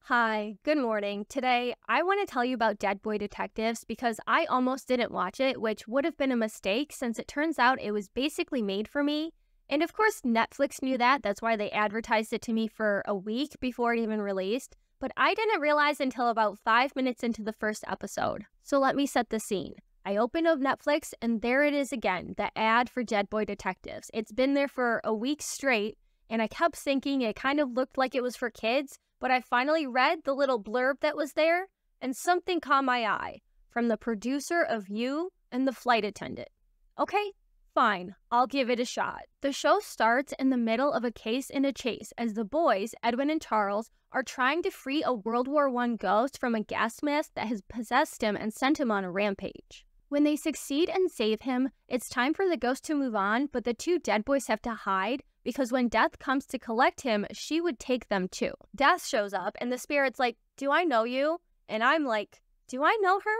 Hi, good morning. Today, I want to tell you about Dead Boy Detectives because I almost didn't watch it, which would have been a mistake since it turns out it was basically made for me. And of course, Netflix knew that. That's why they advertised it to me for a week before it even released. But I didn't realize until about 5 minutes into the first episode. So let me set the scene. I open up Netflix and there it is again, the ad for Dead Boy Detectives. It's been there for a week straight, and I kept thinking it kind of looked like it was for kids. But I finally read the little blurb that was there, and something caught my eye from the producer of You and the flight attendant. Okay, fine, I'll give it a shot. The show starts in the middle of a case and a chase as the boys, Edwin and Charles, are trying to free a World War I ghost from a gas mask that has possessed him and sent him on a rampage. When they succeed and save him, it's time for the ghost to move on, but the two dead boys have to hide because when Death comes to collect him, she would take them too. Death shows up and the spirit's like, "Do I know you?" And I'm like, "Do I know her?"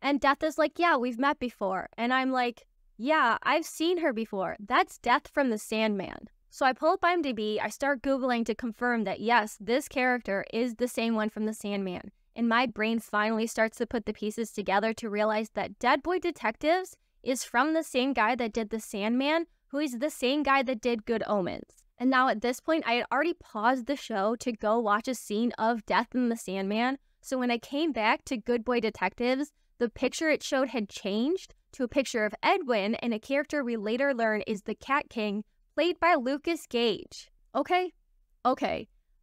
And Death is like, "Yeah, we've met before." And I'm like, "Yeah, I've seen her before. That's Death from the Sandman." So I pull up IMDb, I start Googling to confirm that yes, this character is the same one from the Sandman. And my brain finally starts to put the pieces together to realize that Dead Boy Detectives is from the same guy that did the Sandman, who is the same guy that did Good Omens. And now at this point, I had already paused the show to go watch a scene of Death in the Sandman. So when I came back to Good Boy Detectives, the picture it showed had changed to a picture of Edwin and a character we later learn is the Cat King, played by Lucas Gage. Okay.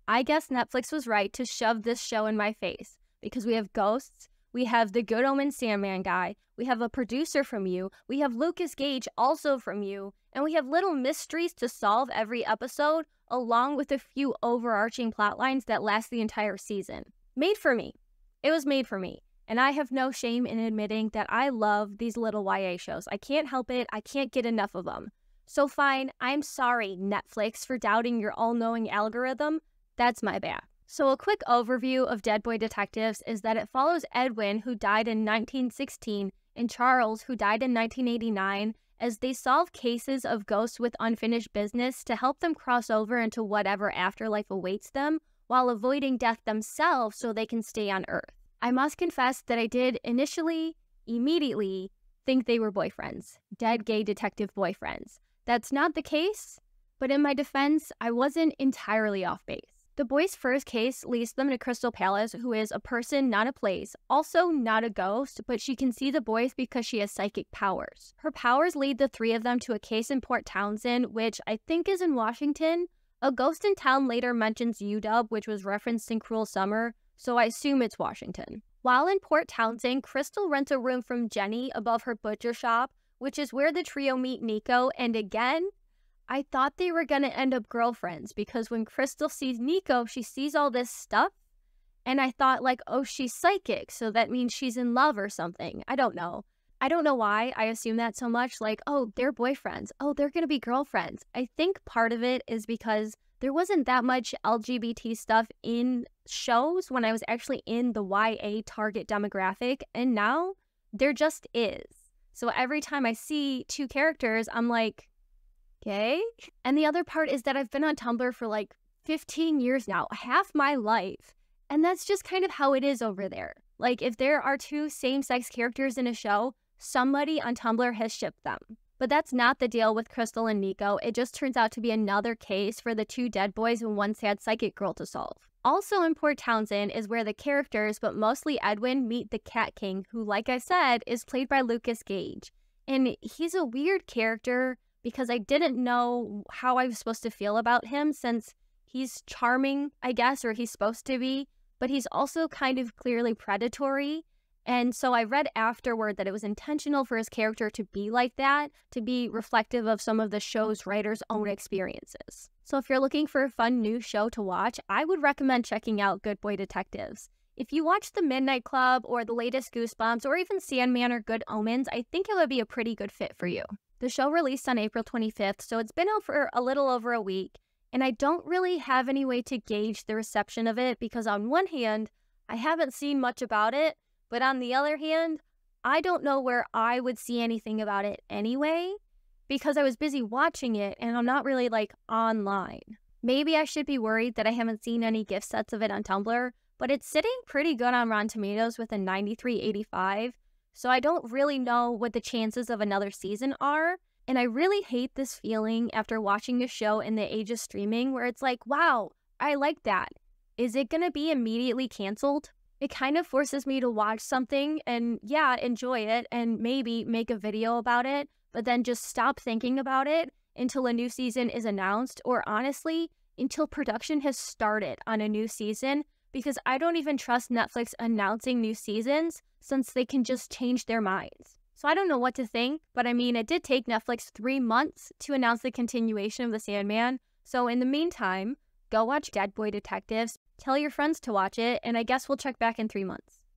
I guess Netflix was right to shove this show in my face because we have ghosts, we have the Good Omens Sandman guy, we have a producer from You, we have Lucas Gage also from You, and we have little mysteries to solve every episode, along with a few overarching plot lines that last the entire season. Made for me. It was made for me. And I have no shame in admitting that I love these little YA shows. I can't help it. I can't get enough of them. So fine, I'm sorry, Netflix, for doubting your all-knowing algorithm. That's my bad. So a quick overview of Dead Boy Detectives is that it follows Edwin, who died in 1916, and Charles, who died in 1989, as they solve cases of ghosts with unfinished business to help them cross over into whatever afterlife awaits them, while avoiding death themselves so they can stay on Earth. I must confess that I did immediately, think they were boyfriends. Dead gay detective boyfriends. That's not the case, but in my defense, I wasn't entirely off base. The boys' first case leads them to Crystal Palace, who is a person, not a place. Also not a ghost, but she can see the boys because she has psychic powers. Her powers lead the three of them to a case in Port Townsend, which I think is in Washington. A ghost in town later mentions UW, which was referenced in Cruel Summer, so I assume it's Washington. While in Port Townsend, Crystal rents a room from Jenny above her butcher shop, which is where the trio meet Nico, and again, I thought they were going to end up girlfriends because when Crystal sees Nico, she sees all this stuff. And I thought like, oh, she's psychic, so that means she's in love or something. I don't know. I don't know why I assume that so much. Like, oh, they're boyfriends. Oh, they're going to be girlfriends. I think part of it is because there wasn't that much LGBT stuff in shows when I was actually in the YA target demographic. And now there just is. So every time I see two characters, I'm like, okay. And the other part is that I've been on Tumblr for like 15 years now, half my life. And that's just kind of how it is over there. Like if there are two same-sex characters in a show, somebody on Tumblr has shipped them. But that's not the deal with Crystal and Nico. It just turns out to be another case for the two dead boys and one sad psychic girl to solve. Also in Port Townsend is where the characters, but mostly Edwin, meet the Cat King, who, like I said, is played by Lucas Gage. And he's a weird character because I didn't know how I was supposed to feel about him since he's charming, I guess, or he's supposed to be, but he's also kind of clearly predatory. And so I read afterward that it was intentional for his character to be like that, to be reflective of some of the show's writers' own experiences. So if you're looking for a fun new show to watch, I would recommend checking out Good Boy Detectives. If you watch The Midnight Club or the latest Goosebumps or even Sandman or Good Omens, I think it would be a pretty good fit for you. The show released on April 25th, so it's been out for a little over a week, and I don't really have any way to gauge the reception of it because on one hand, I haven't seen much about it, but on the other hand, I don't know where I would see anything about it anyway because I was busy watching it and I'm not really like online. Maybe I should be worried that I haven't seen any gift sets of it on Tumblr, but it's sitting pretty good on Rotten Tomatoes with a 93.85. So I don't really know what the chances of another season are. And I really hate this feeling after watching a show in the age of streaming where it's like, wow, I like that. Is it going to be immediately canceled? It kind of forces me to watch something and, yeah, enjoy it and maybe make a video about it, but then just stop thinking about it until a new season is announced, or honestly, until production has started on a new season, because I don't even trust Netflix announcing new seasons since they can just change their minds. So I don't know what to think, but I mean, it did take Netflix 3 months to announce the continuation of The Sandman. So in the meantime, go watch Dead Boy Detectives, tell your friends to watch it, and I guess we'll check back in 3 months.